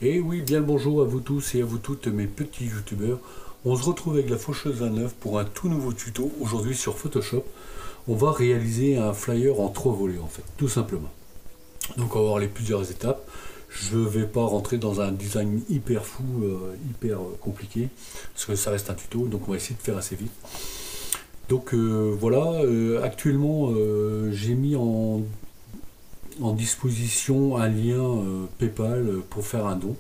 Et oui, bien le bonjour à vous tous et à vous toutes mes petits youtubeurs. On se retrouve avec la Faucheuse 29 pour un tout nouveau tuto. Aujourd'hui sur Photoshop, on va réaliser un flyer en 3 volets en fait, tout simplement. Donc on va voir les plusieurs étapes. Je ne vais pas rentrer dans un design hyper fou, hyper compliqué, parce que ça reste un tuto, donc on va essayer de faire assez vite. Donc voilà, actuellement j'ai mis en disposition un lien PayPal pour faire un don.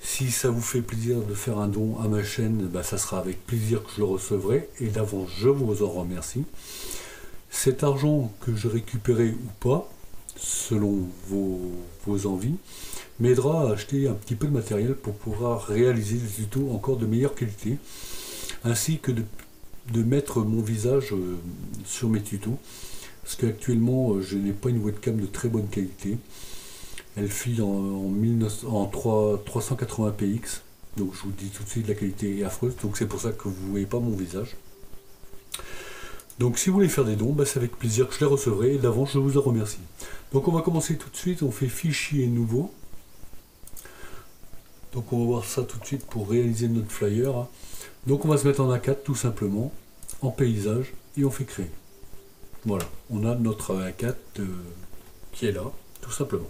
Si ça vous fait plaisir de faire un don à ma chaîne, bah, ça sera avec plaisir que je le recevrai. Et d'avance, je vous en remercie. Cet argent que je récupérerai ou pas, selon vos envies, m'aidera à acheter un petit peu de matériel pour pouvoir réaliser des tutos encore de meilleure qualité, ainsi que de mettre mon visage sur mes tutos. Parce qu'actuellement, je n'ai pas une webcam de très bonne qualité. Elle file en 380px, donc je vous dis tout de suite la qualité est affreuse, donc c'est pour ça que vous ne voyez pas mon visage. Donc si vous voulez faire des dons, bah, c'est avec plaisir que je les recevrai, et d'avance je vous en remercie. Donc on va commencer tout de suite, on fait fichier nouveau. Donc on va voir ça tout de suite pour réaliser notre flyer. Donc on va se mettre en A4 tout simplement, en paysage, et on fait créer. Voilà, on a notre A4 qui est là, tout simplement.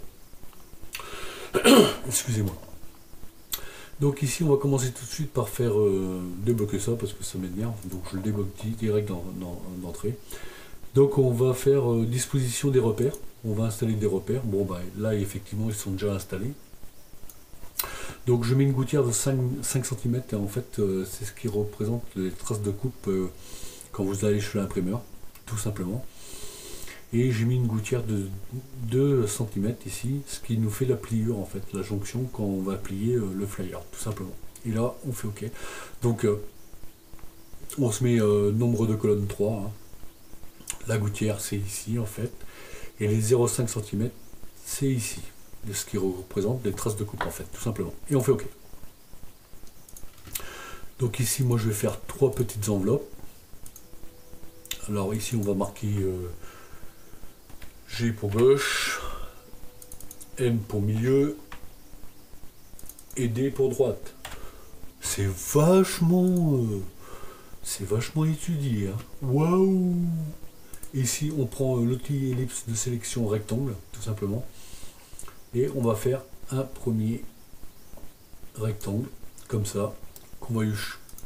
Excusez-moi. Donc ici on va commencer tout de suite par faire débloquer ça parce que ça m'énerve, donc je le débloque direct d'entrée. Donc on va faire disposition des repères, on va installer des repères. Bon bah là effectivement ils sont déjà installés. Donc je mets une gouttière de 5 cm et en fait c'est ce qui représente les traces de coupe quand vous allez chez l'imprimeur, tout simplement. Et j'ai mis une gouttière de 2 cm ici, ce qui nous fait la pliure en fait, la jonction quand on va plier le flyer, tout simplement. Et là, on fait OK. Donc, on se met nombre de colonnes 3. Hein. La gouttière, c'est ici en fait. Et les 0,5 cm, c'est ici. Ce qui représente des traces de coupe en fait, tout simplement. Et on fait OK. Donc ici, moi, je vais faire 3 petites enveloppes. Alors ici, on va marquer... G pour gauche, M pour milieu et D pour droite. C'est vachement étudié. Hein. Waouh! Ici, on prend l'outil ellipse de sélection rectangle, tout simplement. Et on va faire un premier rectangle, comme ça, qu'on va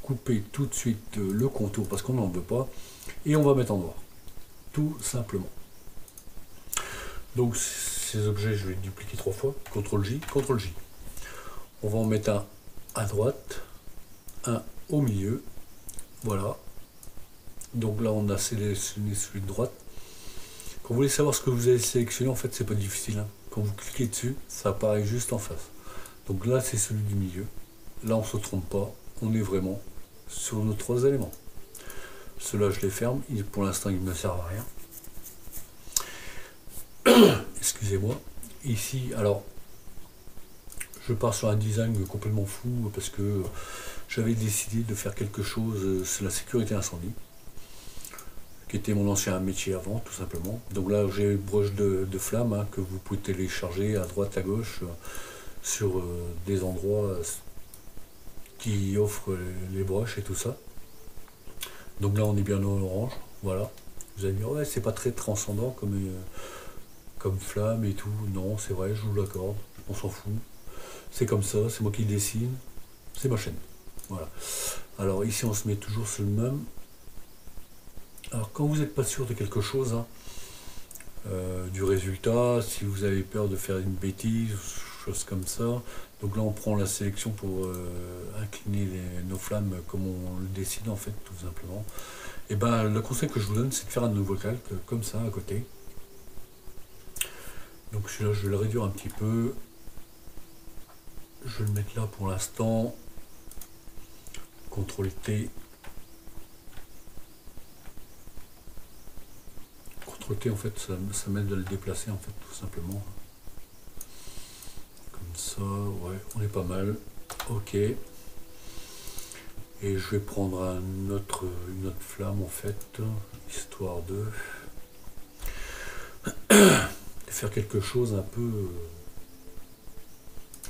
couper tout de suite le contour parce qu'on n'en veut pas. Et on va mettre en noir, tout simplement. Donc ces objets, je vais les dupliquer 3 fois. CTRL-J, CTRL-J. On va en mettre un à droite, un au milieu. Voilà. Donc là, on a sélectionné celui de droite. Quand vous voulez savoir ce que vous avez sélectionné, en fait, c'est pas difficile. Hein. Quand vous cliquez dessus, ça apparaît juste en face. Donc là, c'est celui du milieu. Là, on ne se trompe pas. On est vraiment sur nos 3 éléments. Ceux-là, je les ferme. Pour l'instant, ils ne me servent à rien. Excusez-moi. Ici, alors, je pars sur un design complètement fou parce que j'avais décidé de faire quelque chose sur la sécurité incendie, qui était mon ancien métier avant, tout simplement. Donc là, j'ai une broche de flamme hein, que vous pouvez télécharger à droite, à gauche, sur des endroits qui offrent les broches et tout ça. Donc là, on est bien dans l'orange, voilà. Vous allez dire, ouais, c'est pas très transcendant comme flamme et tout. Non, c'est vrai, je vous l'accorde, on s'en fout. C'est comme ça, c'est moi qui dessine, c'est ma chaîne. Voilà. Alors ici, on se met toujours sur le même. Alors quand vous n'êtes pas sûr de quelque chose, hein, du résultat, si vous avez peur de faire une bêtise, chose comme ça, donc là on prend la sélection pour incliner nos flammes comme on le décide en fait, tout simplement. Et ben le conseil que je vous donne, c'est de faire un nouveau calque comme ça à côté. Donc celui-là, je vais le réduire un petit peu. Je vais le mettre là pour l'instant. CTRL T. CTRL T en fait, ça m'aide à le déplacer en fait, tout simplement. Comme ça, ouais, on est pas mal. OK. Et je vais prendre une autre flamme en fait, histoire de faire quelque chose un peu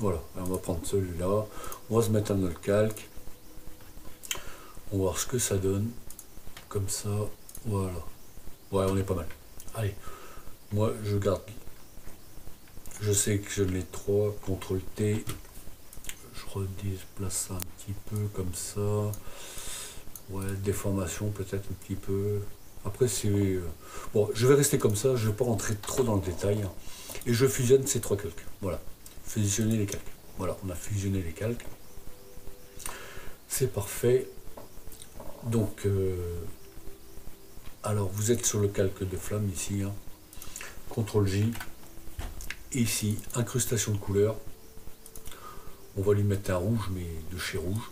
Voilà, on va prendre celui-là, on va se mettre dans le calque, on va voir ce que ça donne, comme ça, voilà. Ouais, on est pas mal. Allez, moi je garde, je sais que je l'ai 3, CTRL T, je redéplace ça un petit peu comme ça, ouais, déformation peut-être un petit peu, après c'est, bon, je vais rester comme ça, je ne vais pas rentrer trop dans le détail, et je fusionne ces 3 calques, voilà, fusionner les calques, voilà, on a fusionné les calques, c'est parfait, donc, alors vous êtes sur le calque de flamme ici, hein. CTRL J, ici, incrustation de couleur, on va lui mettre un rouge, mais de chez rouge,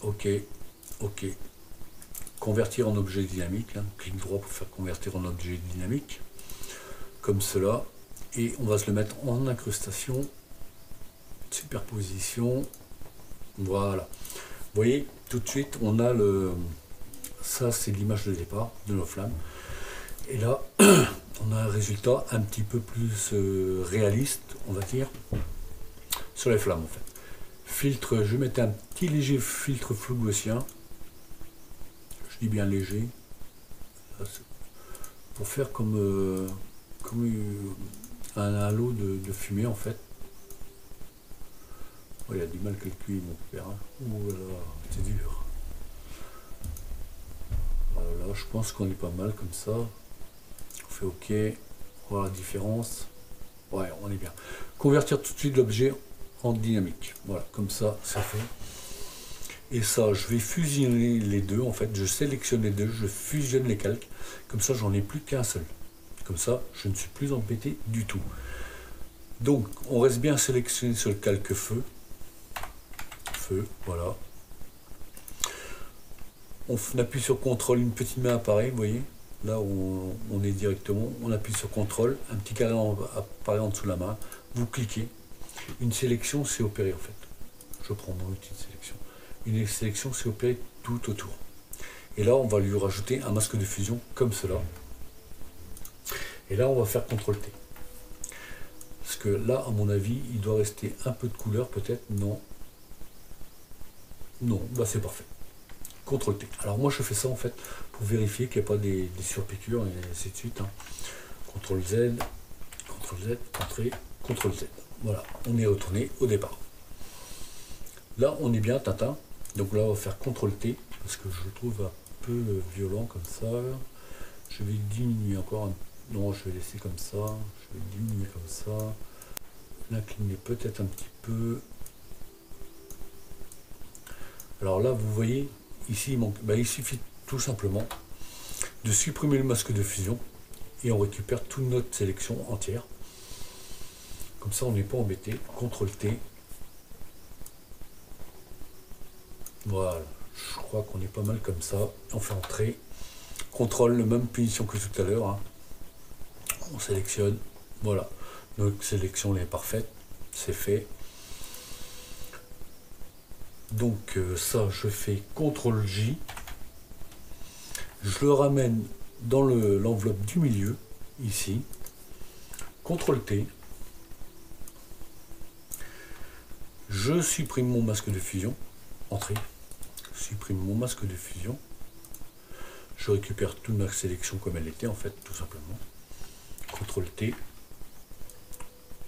ok, ok, convertir en objet dynamique, là. Clic droit pour faire convertir en objet dynamique, comme cela, et on va se le mettre en incrustation, superposition, voilà. Vous voyez, tout de suite, on a le, ça c'est l'image de départ de nos flammes, et là, on a un résultat un petit peu plus réaliste, on va dire, sur les flammes en fait. Filtre, je mettais un petit léger filtre flou gaussien, je dis bien léger, pour faire comme, un halo de fumée en fait. Oh, il a du mal à calculer mon père, hein. Ouh là là, c'est dur. Voilà, je pense qu'on est pas mal comme ça. On fait OK, on voit la différence. Ouais, on est bien. Convertir tout de suite l'objet en dynamique. Voilà, comme ça, c'est fait. Et ça, je vais fusionner les deux. En fait, je sélectionne les deux, je fusionne les calques. Comme ça, j'en ai plus qu'un seul. Comme ça, je ne suis plus embêté du tout. Donc, on reste bien sélectionné sur le calque feu. Feu, voilà. On appuie sur CTRL, une petite main apparaît, vous voyez. Là où on est directement, on appuie sur CTRL, un petit carré apparaît en dessous de la main. Vous cliquez. Une sélection, c'est opéré en fait. Je prends mon outil de sélection. Une sélection, c'est opéré tout autour. Et là, on va lui rajouter un masque de fusion comme cela. Et là, on va faire CTRL-T. Parce que là, à mon avis, il doit rester un peu de couleur peut-être. Non. Non, bah c'est parfait. CTRL-T. Alors moi, je fais ça en fait pour vérifier qu'il n'y a pas des surpiqûres et ainsi de suite. Hein. CTRL-Z, CTRL-Z, entrée, CTRL-Z. Voilà, on est retourné au départ. Là, on est bien, Tintin. Donc là, on va faire CTRL-T, parce que je le trouve un peu violent comme ça. Je vais diminuer encore un... Non, je vais laisser comme ça. Je vais diminuer comme ça. L'incliner peut-être un petit peu. Alors là, vous voyez, ici, il manque... il suffit tout simplement de supprimer le masque de fusion et on récupère toute notre sélection entière. Comme ça, on n'est pas embêté. CTRL-T. Voilà, je crois qu'on est pas mal comme ça. On fait entrer. CTRL, la même punition que tout à l'heure. Hein. On sélectionne. Voilà, notre sélection est parfaite. C'est fait. Donc ça, je fais CTRL-J. Je le ramène dans l'enveloppe du milieu, ici. CTRL-T. Je supprime mon masque de fusion. Entrée. Je supprime mon masque de fusion. Je récupère toute ma sélection comme elle était, en fait, tout simplement. CTRL-T.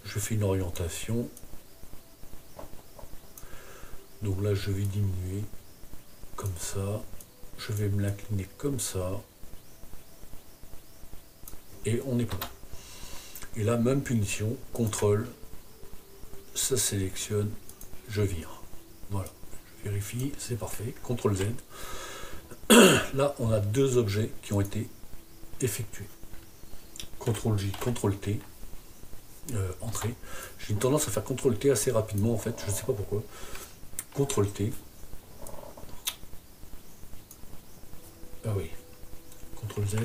Je fais une orientation. Donc là, je vais diminuer comme ça. Je vais me l'incliner comme ça. Et on est pas mal. Et là, même punition, CTRL, ça sélectionne, je vire. Voilà, je vérifie, c'est parfait. CTRL-Z. Là, on a deux objets qui ont été effectués. CTRL-J, CTRL-T. Entrée. J'ai une tendance à faire CTRL-T assez rapidement, en fait, je ne sais pas pourquoi. CTRL-T. Ah oui. CTRL-Z.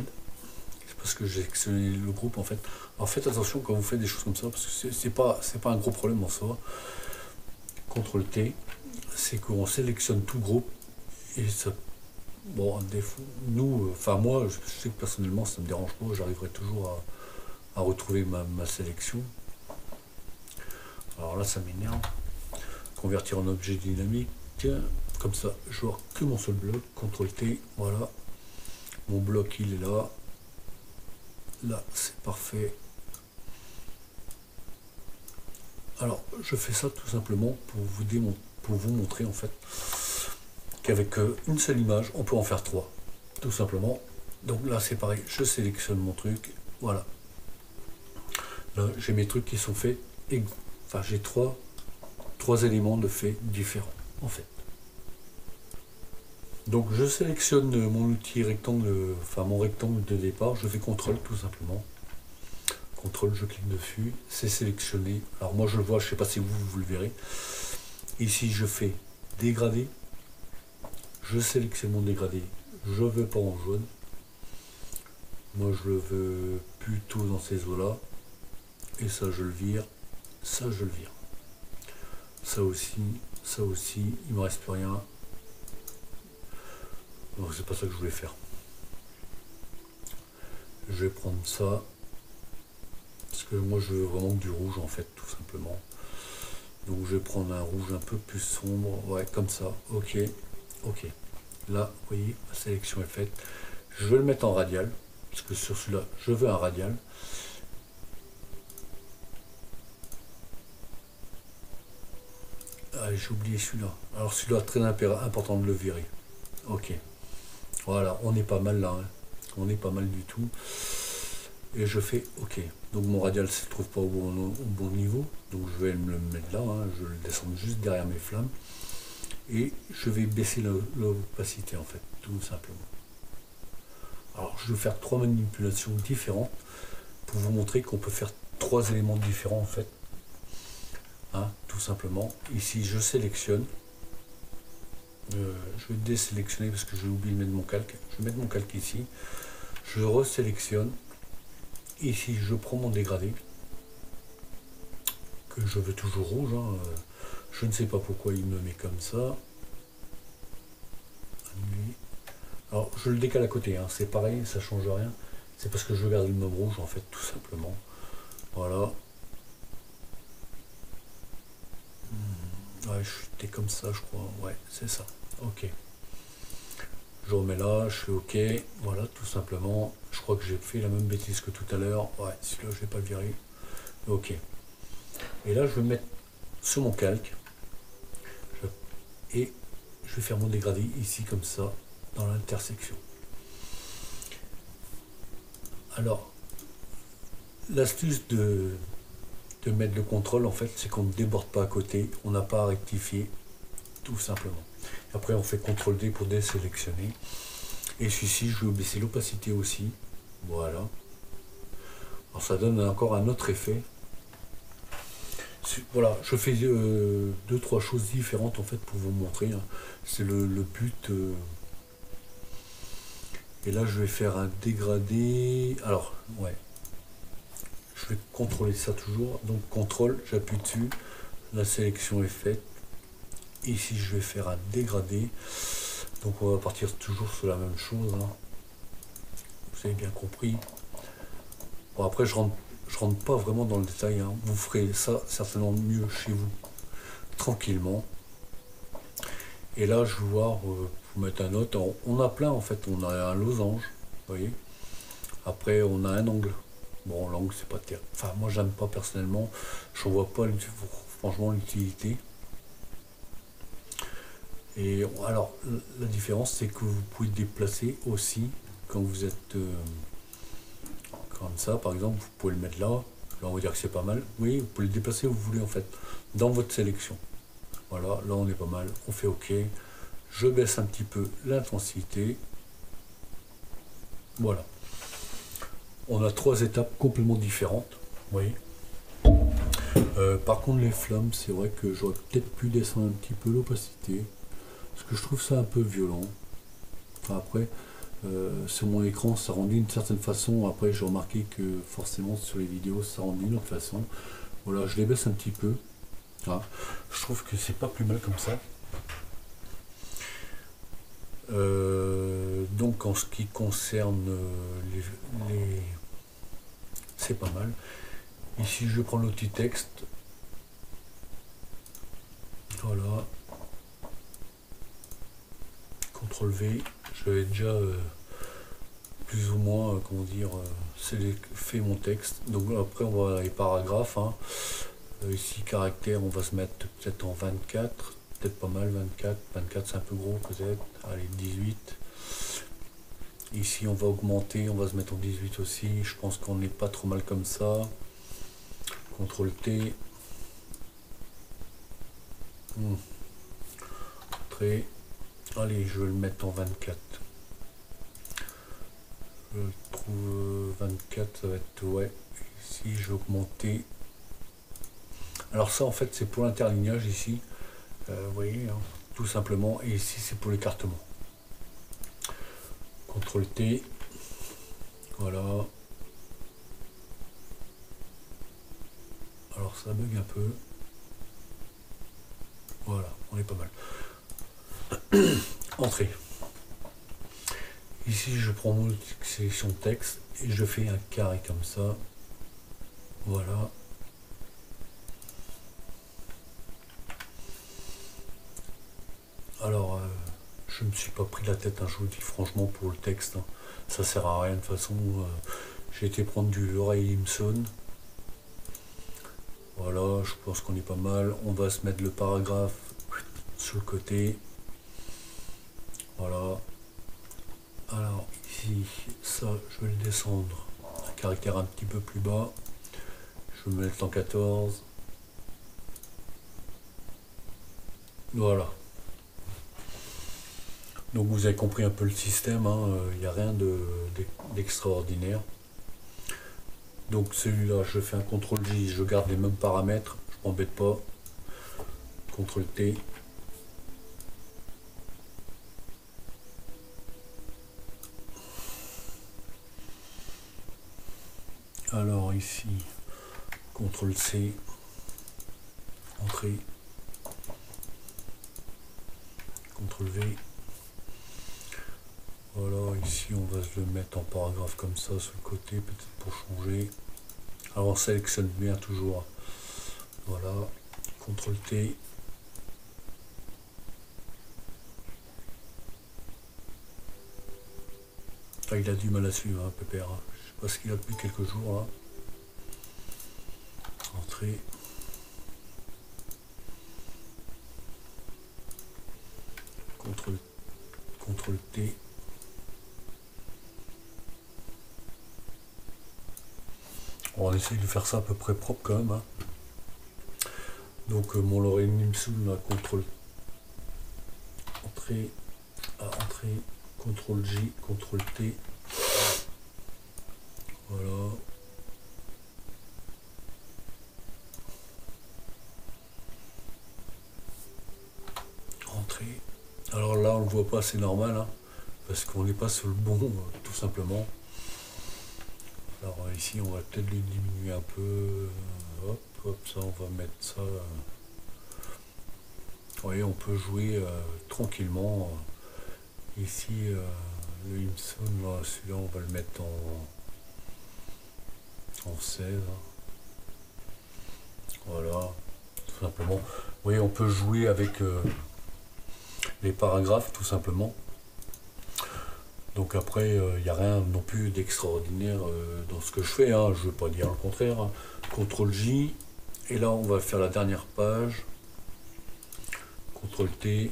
C'est parce que j'ai sélectionné le groupe, en fait. Alors faites attention quand vous faites des choses comme ça, parce que c'est pas un gros problème en soi. CTRL-T, c'est qu'on sélectionne tout le groupe, et ça... Bon, un défaut, nous, enfin moi, je sais que personnellement, ça ne me dérange pas, j'arriverai toujours à retrouver ma sélection. Alors là, ça m'énerve. Convertir en objet dynamique. Comme ça, je vois que mon seul bloc. CTRL T, voilà. Mon bloc, il est là. Là, c'est parfait. Alors, je fais ça tout simplement pour vous montrer en fait qu'avec une seule image, on peut en faire trois, tout simplement. Donc là, c'est pareil, je sélectionne mon truc, voilà. Là, j'ai mes trucs qui sont faits, enfin, j'ai trois éléments de fait différents, en fait. Donc, je sélectionne mon outil rectangle, enfin, mon rectangle de départ, je fais CTRL tout simplement. CTRL, je clique dessus, c'est sélectionné. Alors moi je le vois, je ne sais pas si vous le verrez. Ici je fais dégradé, je sélectionne mon dégradé, je veux pas en jaune. Moi je le veux plutôt dans ces eaux-là. Et ça je le vire, ça je le vire. Ça aussi, il me reste plus rien. Donc c'est pas ça que je voulais faire. Je vais prendre ça. Parce que moi je veux vraiment du rouge en fait, tout simplement. Donc je vais prendre un rouge un peu plus sombre, ouais, comme ça, ok, ok. Là, vous voyez, ma sélection est faite. Je vais le mettre en radial, parce que sur celui-là, je veux un radial. Ah, j'ai oublié celui-là. Alors celui-là, très important de le virer. Ok. Voilà, on est pas mal là, hein. On est pas mal du tout. Et je fais OK. Donc mon radial ne se trouve pas au bon niveau. Donc je vais me le mettre là. Hein. Je le descends juste derrière mes flammes. Et je vais baisser l'opacité en fait, tout simplement. Alors je vais faire trois manipulations différentes pour vous montrer qu'on peut faire trois éléments différents en fait. Hein, tout simplement. Ici je sélectionne. Je vais désélectionner parce que j'ai oublié de mettre mon calque. Je vais mettre mon calque ici. Je resélectionne. Ici, je prends mon dégradé, que je veux toujours rouge. Hein. Je ne sais pas pourquoi il me met comme ça. Alors, je le décale à côté, hein. C'est pareil, ça ne change rien. C'est parce que je veux garder le même rouge, en fait, tout simplement. Voilà. Ouais, j'étais comme ça, je crois. Ouais, c'est ça. Ok. Je remets là, je fais OK. Voilà, tout simplement. Je crois que j'ai fait la même bêtise que tout à l'heure. Ouais, celui-là, je ne vais pas le virer. OK. Et là, je vais mettre sur mon calque. Et je vais faire mon dégradé ici, comme ça, dans l'intersection. Alors, l'astuce de mettre le contrôle, en fait, c'est qu'on ne déborde pas à côté. On n'a pas à rectifier, tout simplement. Après, on fait CTRL D pour désélectionner. Et celui-ci, je vais baisser l'opacité aussi. Voilà. Alors, ça donne encore un autre effet. Voilà, je fais deux, trois choses différentes en fait pour vous montrer. Hein. C'est le but. Et là, je vais faire un dégradé. Alors, ouais. Je vais contrôler ça toujours. Donc, contrôle, j'appuie dessus. La sélection est faite. Ici, je vais faire un dégradé. Donc, on va partir toujours sur la même chose. Hein. Vous avez bien compris. Bon, après, je rentre pas vraiment dans le détail. Hein. Vous ferez ça certainement mieux chez vous, tranquillement. Et là, je vais voir, vous mettre un autre. On a plein en fait. On a un losange, vous voyez. Après, on a un angle. Bon, l'angle, c'est pas terrible. Enfin, moi, j'aime pas personnellement. Je vois pas franchement l'utilité. Et alors, la différence, c'est que vous pouvez déplacer aussi quand vous êtes comme ça, par exemple. Vous pouvez le mettre là. Là, on va dire que c'est pas mal. Oui, vous pouvez le déplacer où vous voulez en fait, dans votre sélection. Voilà, là, on est pas mal. On fait OK. Je baisse un petit peu l'intensité. Voilà. On a trois étapes complètement différentes. Vous voyez. Par contre, les flammes, c'est vrai que j'aurais peut-être pu descendre un petit peu l'opacité. Parce que je trouve ça un peu violent. Enfin, après, sur mon écran, ça rendit d'une certaine façon. Après, j'ai remarqué que forcément, sur les vidéos, ça rendit d'une autre façon. Voilà, je les baisse un petit peu. Ah, je trouve que c'est pas plus mal comme ça. Donc en ce qui concerne c'est pas mal. Ici je prends l'outil texte, Voilà. CTRL V. J'avais déjà plus ou moins, comment dire, fait mon texte. Donc après on va dans les paragraphes. Hein. Ici caractère, on va se mettre peut-être en 24. Peut-être pas mal 24. 24 c'est un peu gros peut-être. Allez 18. Ici on va augmenter, on va se mettre en 18 aussi. Je pense qu'on n'est pas trop mal comme ça. CTRL T. Entrée. Allez, je vais le mettre en 24. Je trouve 24, ça va être ouais. Ici je vais augmenter. Alors ça en fait c'est pour l'interlignage ici. Vous voyez, hein, tout simplement. Et ici c'est pour l'écartement. CTRL T. Voilà. Alors ça bug un peu. Voilà, on est pas mal. Entrée. Ici je prends mon sélection de texte et je fais un carré comme ça. Voilà. Alors je me suis pas pris la tête, hein, je vous dis franchement pour le texte. Hein, ça sert à rien de toute façon. J'ai été prendre du Leroy Simpson. Voilà, je pense qu'on est pas mal. On va se mettre le paragraphe sur le côté. Voilà. Alors ici, ça, je vais le descendre. Un caractère un petit peu plus bas. Je vais me mettre en 14. Voilà. Donc vous avez compris un peu le système. Il n'y a rien d'extraordinaire. Donc celui-là, je fais un CTRL J, je garde les mêmes paramètres. Je m'embête pas. CTRL T. Alors ici, CTRL C, entrée, CTRL V. Voilà, ici on va se le mettre en paragraphe comme ça sur le côté, peut-être pour changer. Alors on sélectionne bien toujours. Voilà, CTRL T. Ah, il a du mal à suivre, hein, Pépère. Je sais pas ce qu'il a depuis quelques jours là. Entrée. CTRL T. On va essayer de faire ça à peu près propre quand même. Hein. Donc mon Leroy Simpson, CTRL entrée, entrée, CTRL J, CTRL T. Voilà. Entrée. Alors là on le voit pas, c'est normal, hein, parce qu'on n'est pas sur le bon, tout simplement. Alors ici on va peut-être le diminuer un peu. Hop, hop, ça on va mettre ça. Vous voyez, on peut jouer tranquillement. Ici le Simpson, celui-là on va le mettre en 16. Voilà, tout simplement. Vous voyez, on peut jouer avec les paragraphes, tout simplement. Donc après, il n'y a rien non plus d'extraordinaire dans ce que je fais. Hein. Je ne veux pas dire le contraire. Hein. CTRL J. Et là, on va faire la dernière page. CTRL T.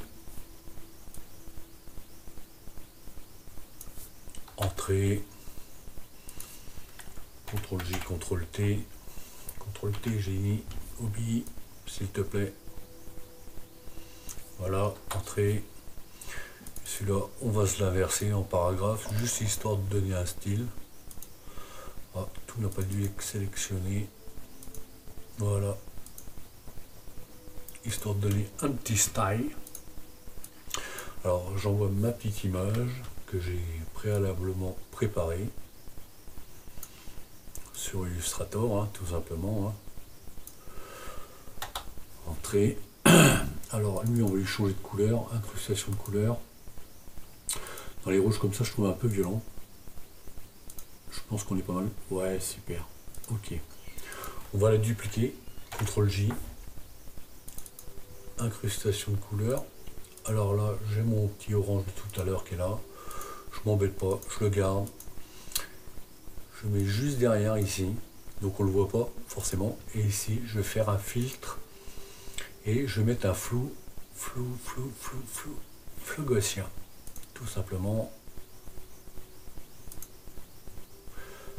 Entrée. CTRL J, CTRL T. CTRL T, j'ai mis oublié, s'il te plaît. Voilà, entrée. Celui-là, on va se l'inverser en paragraphe, juste histoire de donner un style. Ah, tout n'a pas dû être sélectionné. Voilà. Histoire de donner un petit style. Alors, j'envoie ma petite image que j'ai préalablement préparée sur Illustrator, hein, tout simplement. Hein. Entrée. Alors, lui, on va lui changer de couleur, incrustation de couleur. Dans les rouges comme ça, je trouve un peu violent. Je pense qu'on est pas mal. Ouais, super. Ok. On va la dupliquer. CTRL J. incrustation de couleur. Alors là, j'ai mon petit orange de tout à l'heure qui est là. Je m'embête pas, je le garde. Je mets juste derrière ici, donc on le voit pas forcément. Et ici, je vais faire un filtre et je vais mettre un flou gaussien, tout simplement.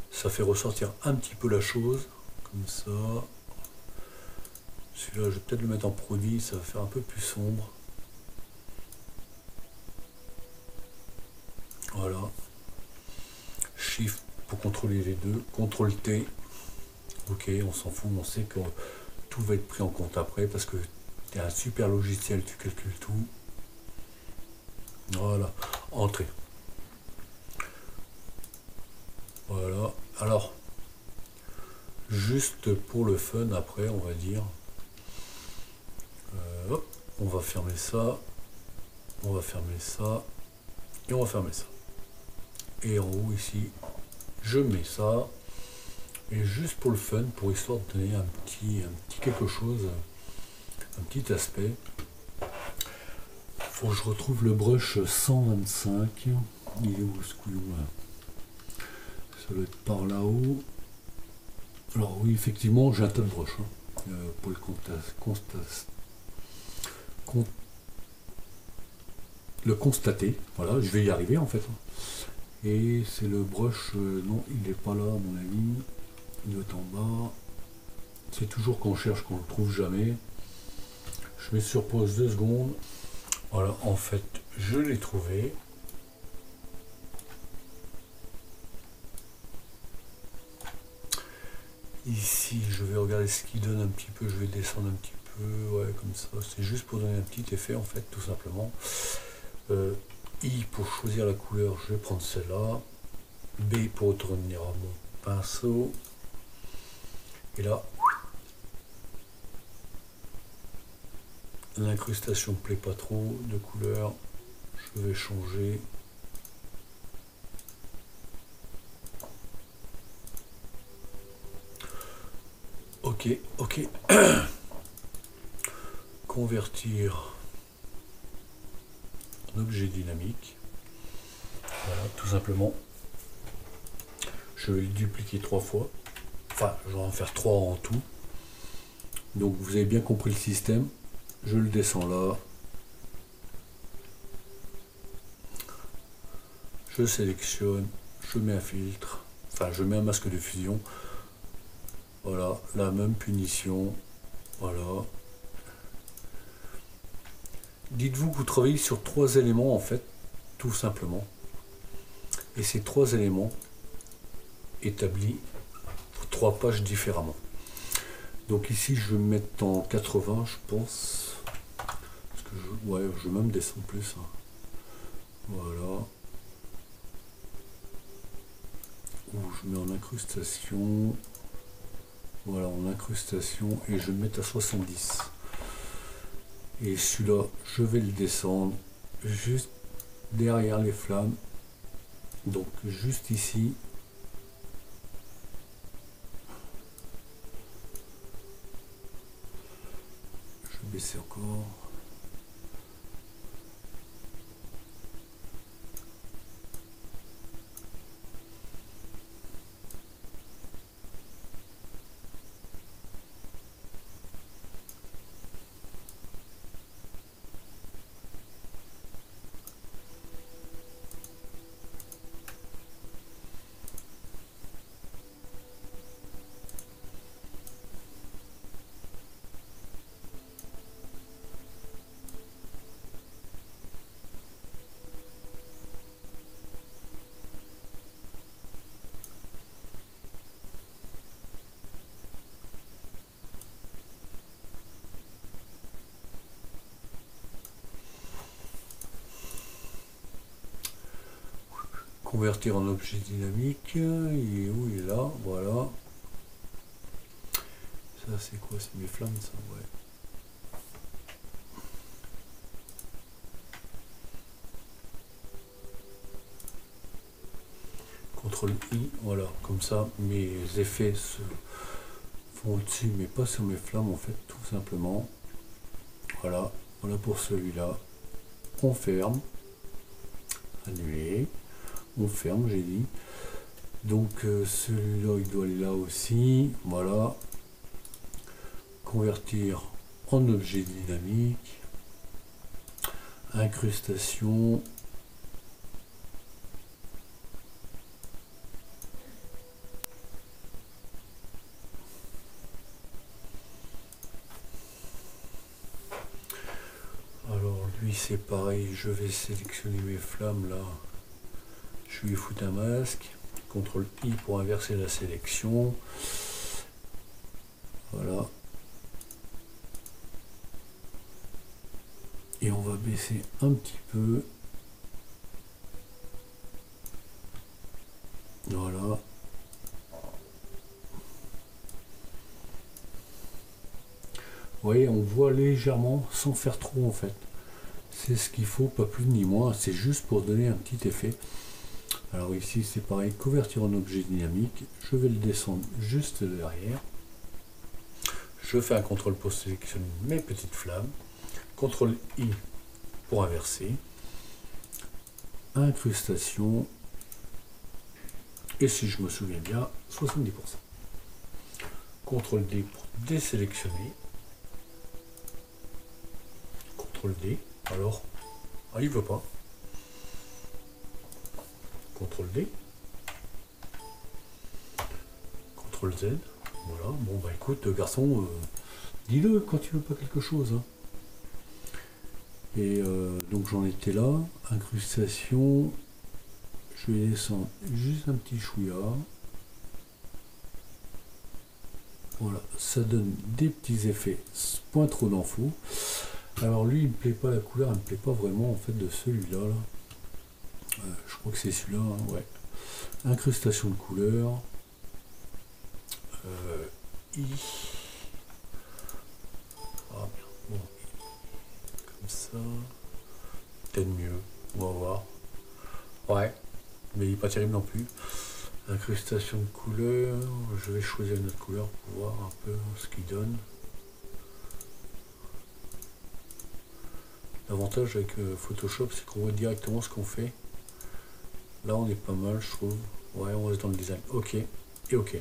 Ça fait ressortir un petit peu la chose, comme ça. Celui-là, je vais peut-être le mettre en produit, ça va faire un peu plus sombre. Voilà. Shift pour contrôler les deux. CTRL T. Ok, on s'en fout, on sait que tout va être pris en compte après parce que tu es un super logiciel, tu calcules tout. Voilà. Entrée. Voilà. Alors, juste pour le fun après, on va dire. Hop, on va fermer ça. On va fermer ça. Et on va fermer ça. Et en haut ici, je mets ça. Et juste pour le fun, pour histoire de donner un petit quelque chose, un petit aspect. Faut que je retrouve le brush 125. Il est où ce couillon là? Ça doit être par là-haut. Alors oui, effectivement, j'ai un tas de brushes pour le constater. Voilà, je vais y arriver en fait. Et c'est le brush, non, il n'est pas là à mon avis. Il doit être en bas. C'est toujours qu'on cherche, qu'on ne le trouve jamais. Je mets sur pause 2 secondes. Voilà, en fait, je l'ai trouvé. Ici, je vais regarder ce qu'il donne un petit peu. Je vais descendre un petit peu, ouais, comme ça. C'est juste pour donner un petit effet, en fait, tout simplement. I pour choisir la couleur, je vais prendre celle-là. B pour retourner à mon pinceau. Et là, l'incrustation ne plaît pas trop de couleur. Je vais changer. Ok, ok. Convertir en objet dynamique. Voilà, tout simplement. Je vais le dupliquer 3 fois. Enfin, je vais en faire 3 en tout. Donc vous avez bien compris le système. Je le descends là. Je sélectionne. Je mets un filtre. Enfin, je mets un masque de fusion. Voilà, la même punition. Voilà. Dites-vous que vous travaillez sur 3 éléments en fait, tout simplement. Et ces 3 éléments établis pour 3 pages différemment. Donc ici je vais me mettre en 80 je pense. Parce que je vais même descendre plus. Hein. Voilà. Où je mets en incrustation. Voilà, en incrustation. Et je vais me mettre à 70. Et celui-là, je vais le descendre juste derrière les flammes. Donc juste ici. Je vais baisser encore. Convertir en objet dynamique, il est où? Il est là, voilà. Ça c'est quoi? C'est mes flammes ça, ouais. CTRL I, voilà, comme ça mes effets se font au-dessus mais pas sur mes flammes en fait, tout simplement. Voilà, voilà pour celui-là. On ferme. Annuler. On ferme, j'ai dit. Donc celui-là, il doit aller là aussi. Voilà. Convertir en objet dynamique. Incrustation. Alors lui c'est pareil, je vais sélectionner mes flammes là. Je lui foutre un masque. CTRL I pour inverser la sélection. Voilà. Et on va baisser un petit peu. Voilà. Vous voyez, on voit légèrement sans faire trop en fait. C'est ce qu'il faut, pas plus ni moins. C'est juste pour donner un petit effet. Alors ici c'est pareil, convertir en objet dynamique. Je vais le descendre juste derrière. Je fais un CTRL pour sélectionner mes petites flammes. CTRL I pour inverser. Incrustation. Et si je me souviens bien, 70%. CTRL D pour désélectionner. CTRL D. Alors, il veut pas. CTRL D. CTRL Z. Voilà. Bon bah écoute, garçon, dis-le quand tu veux pas quelque chose. Hein. Et donc j'en étais là. Incrustation. Je vais descendre juste un petit chouïa. Voilà, ça donne des petits effets, point trop d'infos. Alors lui, il me plaît pas la couleur, il me plaît pas vraiment en fait de celui-là. Là. Je crois que c'est celui-là, hein, ouais. Incrustation de couleur. I. Ah bien, bon. Comme ça. Peut-être mieux, on va voir. Ouais, mais il n'est pas terrible non plus. Incrustation de couleur, je vais choisir une autre couleur pour voir un peu ce qu'il donne. L'avantage avec Photoshop, c'est qu'on voit directement ce qu'on fait. Là, on est pas mal, je trouve. Ouais, on reste dans le design. Ok, et ok.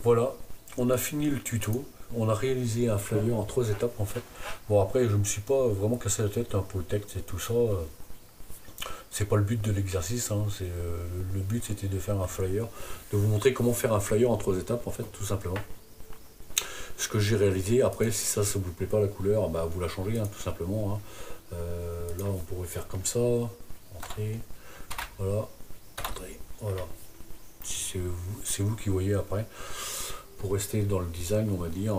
Voilà, on a fini le tuto. On a réalisé un flyer en 3 étapes en fait. Bon, après, je me suis pas vraiment cassé la tête hein, pour le texte et tout ça. C'est pas le but de l'exercice, hein, le but c'était de faire un flyer, de vous montrer comment faire un flyer en 3 étapes en fait, tout simplement. Ce que j'ai réalisé, après si ça ne vous plaît pas la couleur, bah, vous la changez hein, tout simplement. Hein. Là on pourrait faire comme ça, entrer, voilà, entrer, voilà. C'est vous qui voyez après. Pour rester dans le design, on va dire,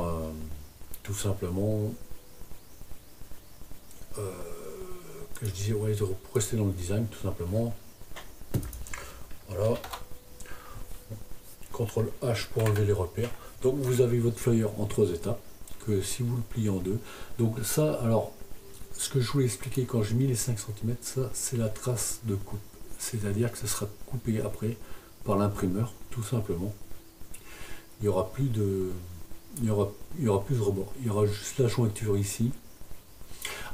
tout simplement. Que je disais, ouais, pour rester dans le design, tout simplement. Voilà. CTRL H pour enlever les repères. Donc vous avez votre flyer en 3 étapes, que si vous le pliez en 2. Donc ça, alors, ce que je voulais expliquer quand j'ai mis les 5 cm, ça c'est la trace de coupe. C'est-à-dire que ça sera coupé après par l'imprimeur, tout simplement. Il n'y aura plus de. Il y aura plus de rebord. Il y aura juste la jointure ici.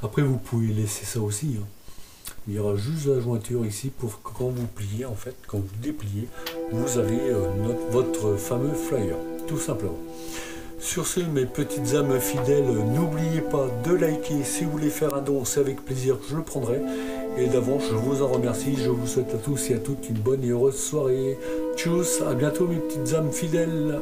Après, vous pouvez laisser ça aussi. Hein. Il y aura juste la jointure ici pour que quand vous pliez, en fait, quand vous dépliez, vous avez votre fameux flyer, tout simplement. Sur ce, mes petites âmes fidèles, n'oubliez pas de liker. Si vous voulez faire un don, c'est avec plaisir que je le prendrai. Et d'avance, je vous en remercie. Je vous souhaite à tous et à toutes une bonne et heureuse soirée. Tchuss, à bientôt mes petites âmes fidèles.